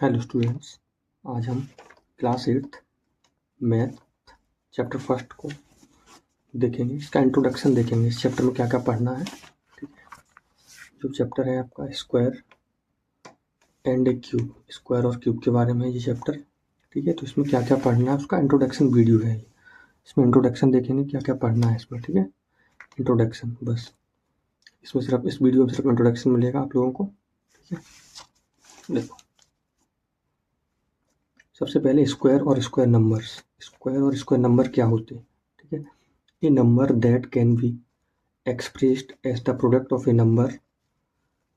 Hello students, आज हम class 8 math chapter first को देखेंगे। इसका इंट्रोडक्शन देखेंगे। इस चैप्टर में क्या क्या पढ़ना है। ठीक है, जो चैप्टर है आपका square and A cube, square और क्यूब के बारे में ये चैप्टर। ठीक है, तो इसमें क्या क्या पढ़ना है उसका इंट्रोडक्शन वीडियो है। इसमें इंट्रोडक्शन देखेंगे क्या क्या पढ़ना है इसमें। ठीक है, इंट्रोडक्शन बस। इसमें सिर्फ इस वीडियो में सिर्फ इंट्रोडक्शन मिलेगा आप लोगों को। ठीक है, देखो सबसे पहले स्क्वायर और स्क्वायर नंबर्स। स्क्वायर और स्क्वायर नंबर क्या होते हैं। ठीक है, a number that can be expressed as the product of a number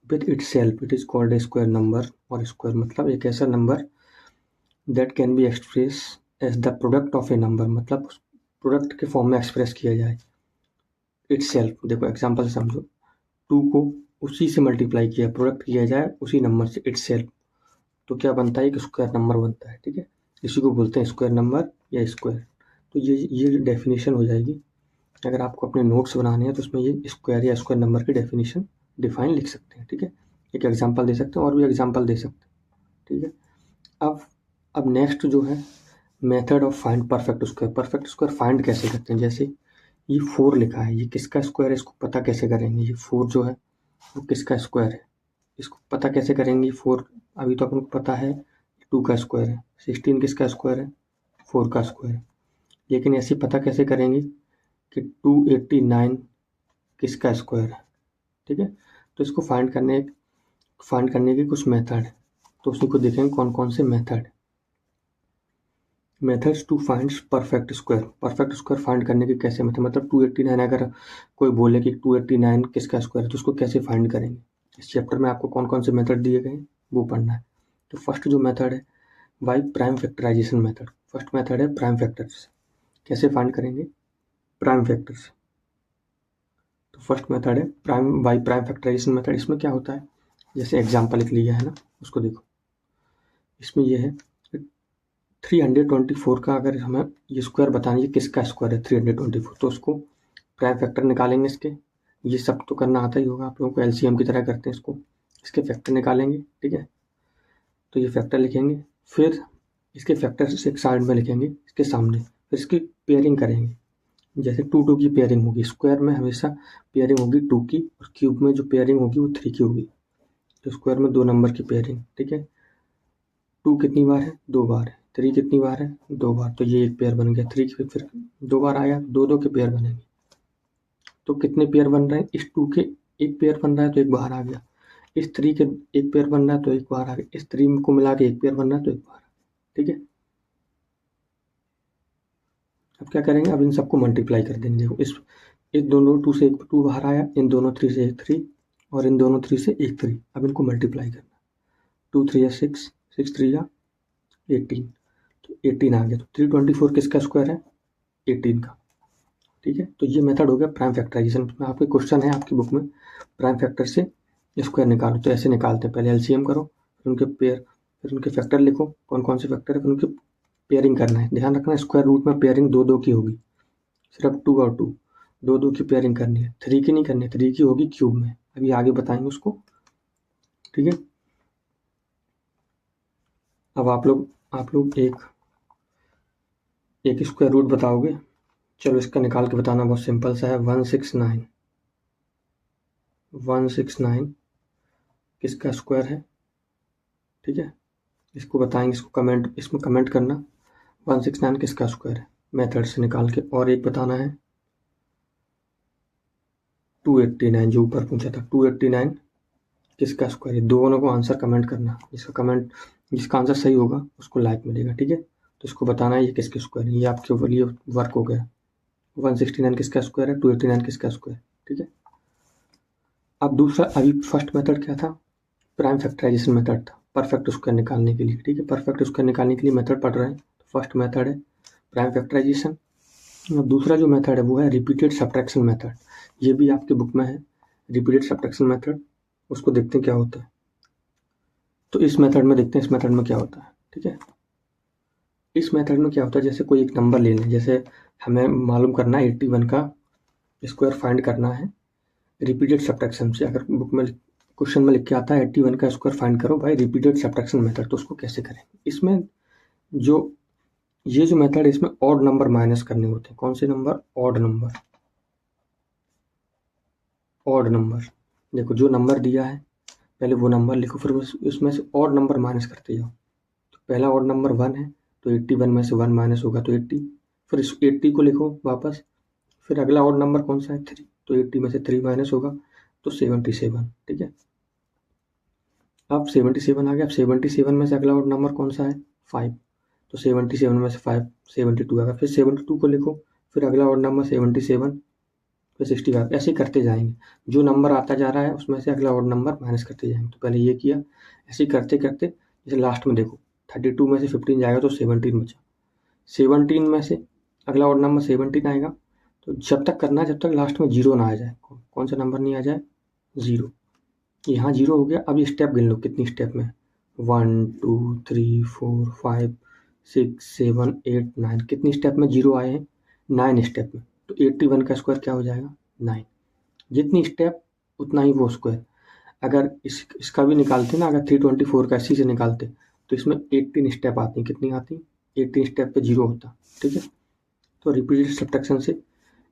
with itself, it is called a square number। और स्क्वायर मतलब एक ऐसा number that can be expressed as the product of a number, मतलब product के form में express किया जाए। itself देखो एग्जांपल से समझो, 2 को उसी से मल्टीप्लाई किया, प्रोडक्ट किया जाए उसी नंबर से itself, तो क्या बनता है, एक स्क्वायर नंबर बनता है। ठीक है, इसी को बोलते हैं स्क्वायर नंबर या स्क्वायर। तो ये डेफिनेशन हो जाएगी। अगर आपको अपने नोट्स बनाने हैं तो उसमें ये स्क्वायर या स्क्वायर नंबर की डेफिनेशन डिफाइन लिख सकते हैं। ठीक है, एक एग्जांपल दे सकते हैं और भी एग्जांपल दे सकते हैं। ठीक है, अब नेक्स्ट जो है method of find perfect square. Perfect square find कैसे करते हैं। जैसे ये 4 लिखा है, ये किसका स्क्वायर है, इसको पता कैसे करेंगे। ये 4 जो है वो किसका स्क्वायर है, इसको पता कैसे करेंगे। 4 अभी तो अपन को पता है 2 का स्क्वायर है। 16 किसका स्क्वायर है, 4 का स्क्वायर है। लेकिन ऐसे पता कैसे करेंगे कि 289 किसका स्क्वायर है। ठीक है, तो इसको फाइंड करने के कुछ मेथड है, तो उसी को देखेंगे कौन कौन से method. Methods to find perfect square. Perfect square find करने के कैसे मेथड, मतलब 289 अगर कोई बोले कि 289 किसका स्क्वायर है तो उसको कैसे फाइंड करेंगे। इस चैप्टर में आपको कौन कौन से मेथड दिए गए हैं वो पढ़ना है। तो फर्स्ट जो मेथड है by prime factorization method. First method है प्राइम फैक्टर्स। कैसे फाइंड करेंगे, प्राइम फैक्टर्स। तो फर्स्ट मेथड है प्राइम फैक्टराइजेशन मेथड। इसमें क्या होता है, जैसे एग्जांपल लिख लिया है ना, उसको देखो। इसमें ये है 324 का अगर हमें ये स्क्वायर बताना है किसका स्क्वायर है 324, तो उसको प्राइम फैक्टर निकालेंगे इसके। ये सब तो करना आता ही होगा आप लोगों को, एलसीएम की तरह करते हैं इसको। इसके फैक्टर निकालेंगे। ठीक है, तो ये फैक्टर लिखेंगे, फिर इसके फैक्टर से एक साइड में लिखेंगे इसके सामने, फिर इसकी पेयरिंग करेंगे। जैसे 2 की पेयरिंग होगी, स्क्वायर में हमेशा पेयरिंग होगी 2 की, और क्यूब में जो पेयरिंग होगी वो 3 की होगी। तो स्क्वायर में 2 नंबर की पेयरिंग। ठीक है, 2 कितनी बार है, 2 बार है। 3 कितनी बार है, 2 बार। तो ये एक पेयर बन गया। 3 की फिर 2 बार आया, 2 के पेयर बनेंगे। तो कितने पेयर बन रहे हैं, इस 2 के एक पेयर बन रहा है तो एक बाहर आ गया। इस 3 के एक पेयर बन रहा है तो एक बाहर आ गया। इस 3 को मिला के एक पेयर बन रहा है तो एक बाहर। ठीक है, अब क्या करेंगे, अब इन सबको मल्टीप्लाई कर देंगे। देखो इस दोनों 2 से एक 2 बाहर आया, इन दोनों 3 से एक 3, और इन दोनों 3 से एक 3। अब इनको मल्टीप्लाई करना। 2 3 6, 6 3 18, तो 18 आ गया। तो 324 किसका स्क्वायर है, 18 का। ठीक है, तो ये मेथड हो गया प्राइम फैक्टराइजेशन में। आपके क्वेश्चन है आपकी बुक में, प्राइम फैक्टर से स्क्वायर निकालो, तो ऐसे निकालते हैं। पहले एलसीएम करो, फिर उनके पेयर, फिर उनके फैक्टर लिखो कौन कौन से फैक्टर है, फिर उनकी पेयरिंग करना है। ध्यान रखना स्क्वायर रूट में पेयरिंग 2 की होगी, सिर्फ 2 और 2, 2 की पेयरिंग करनी है। 3 की नहीं करनी, 3 की होगी क्यूब में, अभी आगे बताएंगे उसको। ठीक है, अब आप लोग एक स्क्वायर रूट बताओगे। चलो इसका निकाल के बताना बहुत सिंपल सा है। 169 किसका स्क्वायर है। ठीक है, इसको बताएंगे, इसमें कमेंट करना 169 किसका स्क्वायर है मेथड से निकाल के। और एक बताना है 289, जो ऊपर पूछा था 289 किसका स्क्वायर है। दोनों को आंसर कमेंट करना, जिसका आंसर सही होगा उसको लाइक मिलेगा। ठीक है, तो इसको बताना है ये किसके स्क्वायर है। ये आपके लिए वर्क हो गया। 169 किसका स्क्वायर है, 289 किसका स्क्वायर। ठीक है, अब दूसरा, अभी फर्स्ट मेथड क्या था, प्राइम फैक्टराइजेशन मेथड था परफेक्ट स्क्वायर निकालने के लिए। ठीक है, परफेक्ट स्क्वायर निकालने के लिए मेथड पढ़ रहे हैं। तो फर्स्ट मेथड है प्राइम फैक्टराइजेशन, और दूसरा जो मेथड है वो है रिपीटेड सब्ट्रैक्शन मेथड। ये भी आपके बुक में है, रिपीटेड सब्ट्रैक्शन मेथड। उसको देखते हैं क्या होता है। तो इस मेथड में देखते हैं, इस मेथड में क्या होता है। ठीक है, इस मेथड में क्या होता है, जैसे कोई एक नंबर ले लें, जैसे हमें मालूम करना है 81 का स्क्वायर फाइंड करना है रिपीटेड सब्ट्रैक्शन से। अगर बुक में क्वेश्चन में लिख के आता है 81 का स्क्वायर फाइंड करो बाय रिपीटेड सब्ट्रैक्शन मेथड। तो उसको कैसे करें? इसमें जो ये जो मेथड है इसमें ऑड नंबर माइनस करने होते हैं। कौन से number? Odd number. Odd number देखो, जो नंबर दिया है पहले वो नंबर लिखो, फिर उसमें से ऑड नंबर माइनस करते जाओ। तो पहला ऑड नंबर 1 है तो 81 में से 1 माइनस होगा तो 80, फिर इस 80 को लिखो वापस। फिर अगला ऑड नंबर कौन सा है? 3, तो 80 में से 3 माइनस होगा तो 77। ठीक है, अब 77 आ गया। अब 77 में से अगला ऑड नंबर कौन सा है? 5, तो 77 में से 5 72 आएगा। फिर 72 को लिखो, फिर अगला ऑड नंबर 77, फिर 65, ऐसे ही करते जाएंगे। जो नंबर आता जा रहा है उसमें से अगला ऑड नंबर माइनस करते जाएंगे। तो पहले ये किया, ऐसे ही करते करते जैसे लास्ट में देखो 32 में से 15 जाएगा तो 17 बचा। 17 में से अगला ऑड नंबर 17 आएगा। तो जब तक करना है जब तक लास्ट में जीरो ना आ जाए। कौन सा नंबर नहीं आ जाए? जीरो। यहाँ जीरो हो गया। अब ये स्टेप गिन लो कितनी स्टेप में? 1 2 3 4 5 6 7 8 9। कितनी स्टेप में जीरो आए हैं? 9 स्टेप में। तो 81 का स्क्वायर क्या हो जाएगा? 9। जितनी स्टेप उतना ही वो स्क्वायर। अगर इसका भी निकालते ना, अगर 324 का इसी से निकालते तो इसमें 18 स्टेप आती। कितनी आती? 18 स्टेप पे जीरो होता। ठीक है, तो रिपीटेड सब्ट्रैक्शन से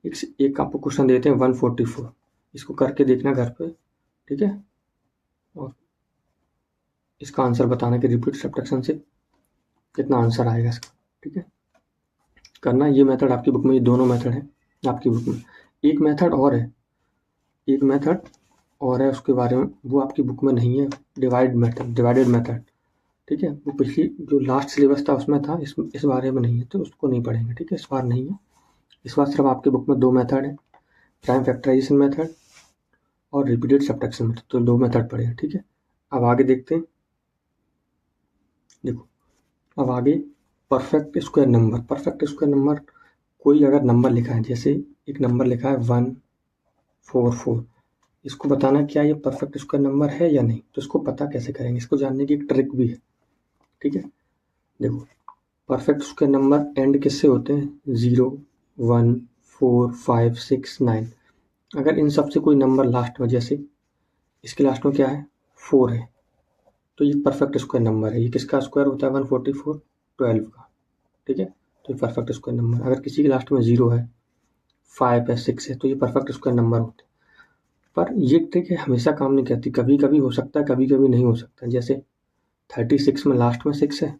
एक आपको क्वेश्चन देते हैं 144, इसको करके देखना घर पे। ठीक है, और इसका आंसर बताना कि रिपीट सब्ट्रैक्शन से कितना आंसर आएगा इसका। ठीक है, करना ये मेथड आपकी बुक में, ये दोनों मेथड है आपकी बुक में। एक मेथड और है, एक मेथड और है उसके बारे में, वो आपकी बुक में नहीं है, डिवाइडेड मेथड। ठीक है, वो पिछली जो लास्ट सिलेबस था उसमें था, इस बारे में नहीं है तो उसको नहीं पढ़ेंगे। ठीक है, इस बार नहीं है। इस बार सिर्फ आपकी बुक में 2 मेथड है, प्राइम फैक्टराइजेशन मेथड और रिपीटेड सब्ट्रैक्शन मेथड। तो 2 मेथड पढ़े हैं। ठीक है, अब आगे देखते हैं। देखो अब आगे perfect square number. Perfect square number, कोई अगर नंबर लिखा है, जैसे एक नंबर लिखा है 144, इसको बताना क्या ये परफेक्ट स्क्वायर नंबर है या नहीं। तो इसको पता कैसे करेंगे? इसको जानने की एक ट्रिक भी है। ठीक है, देखो परफेक्ट स्क्वायर नंबर एंड किससे होते हैं? 0 1 4 5 6 9। अगर इन सब से कोई नंबर लास्ट में, जैसे इसके लास्ट में क्या है? 4 है, तो ये परफेक्ट स्क्वायर नंबर है। ये किसका स्क्वायर होता है? 144 12 का। ठीक है, तो ये परफेक्ट स्क्वायर नंबर। अगर किसी के लास्ट में 0 है, 5 है, 6 है, तो ये परफेक्ट स्क्वायर नंबर होते हैं। पर ये ट्रिक है हमेशा काम नहीं करती, कभी कभी हो सकता है, कभी कभी नहीं हो सकता। जैसे 36 में लास्ट में 6 है,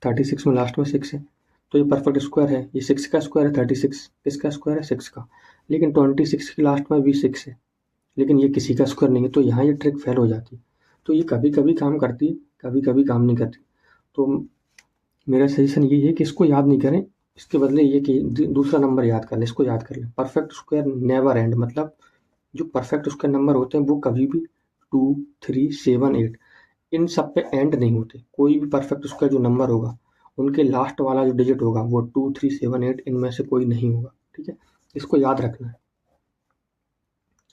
36 में लास्ट में 6 है, तो ये परफेक्ट स्क्वायर है। ये 6 का स्क्वायर है, 36 किसका स्क्वायर है? 6 का। लेकिन 26 के लास्ट में भी 6 है, लेकिन ये किसी का स्क्वायर नहीं है, तो यहाँ ये ट्रिक फेल हो जाती है। तो ये कभी कभी काम करती है, कभी कभी काम नहीं करती। तो मेरा सजेशन यही है कि इसको याद नहीं करें, इसके बदले ये कि दूसरा नंबर याद कर लें, इसको याद कर लें। परफेक्ट स्क्वायर नेवर एंड, मतलब जो परफेक्ट स्क्वायर नंबर होते हैं वो कभी भी 2 3 7 8 इन सब पे एंड नहीं होते। कोई भी परफेक्ट स्क्वायर जो नंबर होगा उनके लास्ट वाला जो डिजिट होगा वो 2 3 7 8 इनमें से कोई नहीं होगा। ठीक है, इसको याद रखना है,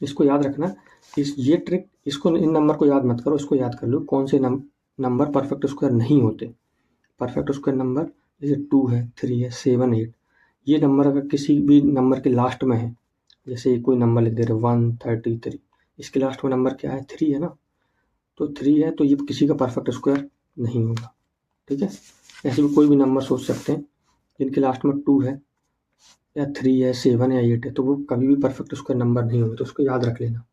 इसको याद रखना। ये ट्रिक, इसको इन नंबर को याद मत करो, इसको याद कर लो कौन से नंबर परफेक्ट स्क्वायर नहीं होते। परफेक्ट स्क्वायर नंबर जैसे 2 है, 3 है, 7 8, ये नंबर अगर किसी भी नंबर के लास्ट में है, जैसे कोई नंबर लिख दे रहे 133, इसके लास्ट में नंबर क्या है? 3 है ना, तो 3 है, तो ये किसी का परफेक्ट स्क्वायर नहीं होगा। ठीक है, ऐसे भी कोई भी नंबर सोच सकते हैं जिनके लास्ट में 2 है या 3 है, 7 या 8 है, तो वो कभी भी परफेक्ट स्क्वायर नंबर नहीं होगा। तो उसको याद रख लेना।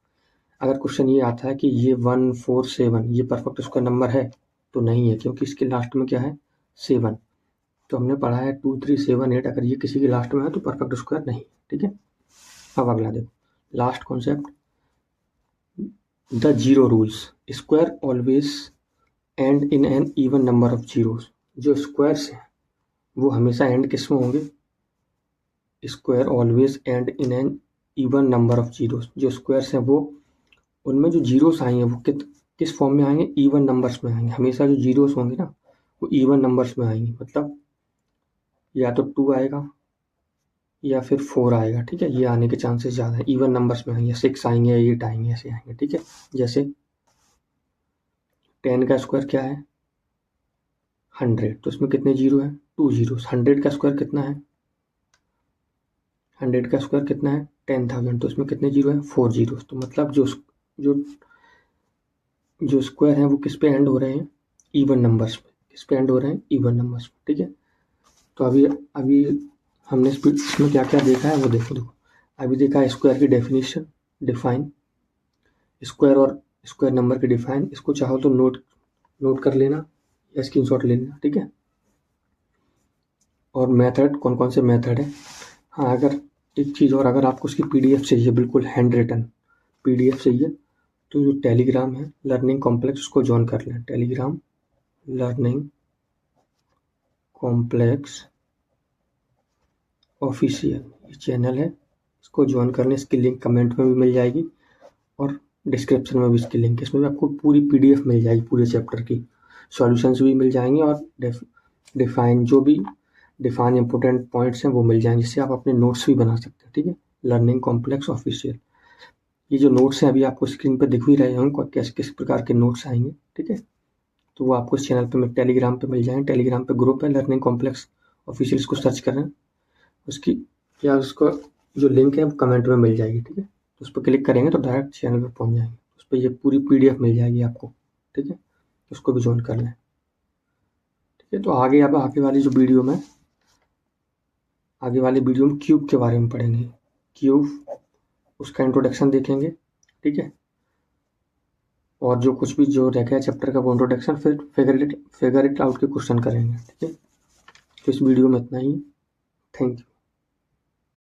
अगर क्वेश्चन ये आता है कि ये 147 ये परफेक्ट स्क्वायर नंबर है, तो नहीं है, क्योंकि इसके लास्ट में क्या है? 7। तो हमने पढ़ा है 2 3 7 8, अगर ये किसी के लास्ट में है तो परफेक्ट स्क्वायर नहीं। ठीक है, अब अगला देखो, last concept, the zero rules. Square always and in an even number of zeros. जो स्क्वायर्स हैं वो हमेशा एंड किस में होंगे? Square always and in an even number of zeros. जो स्क्वायर्स हैं वो, उनमें जो जीरोस आएंगे वो किस फॉर्म में आएंगे? इवन नंबर्स में आएंगे। हमेशा जो जीरोस होंगे ना वो इवन नंबर्स में आएंगे, मतलब या तो 2 आएगा या फिर 4 आएगा। ठीक है, ये आने के चांसेस ज़्यादा है, इवन नंबर्स में आएंगे, 6 आएंगे, 8 आएंगे, ऐसे आएंगे। ठीक है, जैसे 10 का स्क्वायर क्या है? 100, तो इसमें कितने जीरो है? 2 जीरोस। 100 का स्क्वायर कितना है? 100 का स्क्वायर कितना है? 10,000, तो इसमें कितने जीरो है? 4 जीरोस। तो मतलब जो जो स्क्वायर हैं वो किस पे एंड हो रहे हैं, इवन नंबर्स पे। किस पे एंड हो रहे हैं, इवन नंबर्स पे, ठीक है। तो अभी हमने इसमें क्या क्या देखा है वो देखो। अभी देखा है स्क्वायर की डेफिनेशन, डिफाइन, स्क्वायर और स्क्वायर नंबर की डिफाइन। इसको चाहो तो नोट कर लेना या स्क्रीनशॉट ले लेना, ठीक है। और मेथड, कौन कौन से मेथड है। हाँ, अगर एक चीज़ और, अगर आपको उसकी पीडीएफ चाहिए, बिल्कुल हैंड रिटन पीडीएफ चाहिए, तो जो टेलीग्राम है लर्निंग कॉम्प्लेक्स, उसको ज्वाइन कर लें। टेलीग्राम लर्निंग कॉम्प्लेक्स ऑफिशियल, ये चैनल है, इसको ज्वाइन कर लें। इसकी लिंक कमेंट में भी मिल जाएगी और डिस्क्रिप्शन में भी इसकी लिंक है। इसमें भी आपको पूरी पीडीएफ मिल जाएगी, पूरे चैप्टर की सॉल्यूशंस भी मिल जाएंगे और डिफाइन इंपॉर्टेंट पॉइंट्स हैं वो मिल जाएंगे, जिससे आप अपने नोट्स भी बना सकते हैं, ठीक है। लर्निंग कॉम्प्लेक्स ऑफिशियल, ये जो नोट्स हैं अभी आपको स्क्रीन पर दिख ही रहे होंगे किस किस प्रकार के नोट्स आएंगे, ठीक है। तो वो आपको इस चैनल पे, टेलीग्राम पे मिल जाएंगे। टेलीग्राम पे ग्रुप है लर्निंग कॉम्प्लेक्स ऑफिशियल, इसको सर्च करें, उसकी या उसको जो लिंक है वो कमेंट में मिल जाएगी, ठीक है। तो उस पर क्लिक करेंगे तो डायरेक्ट चैनल पे पहुंच जाएंगे, उस पर ये पूरी पीडीएफ मिल जाएगी आपको, ठीक है। उसको भी ज्वाइन कर लें, ठीक है। तो अब आगे वाली वीडियो में क्यूब के बारे में पढ़ेंगे। क्यूब, उसका इंट्रोडक्शन देखेंगे, ठीक है। और जो कुछ भी जो रह गया चैप्टर का वो इंट्रोडक्शन, फिर फिगर इट आउट के क्वेश्चन करेंगे, ठीक है। तो इस वीडियो में इतना ही। Thank you.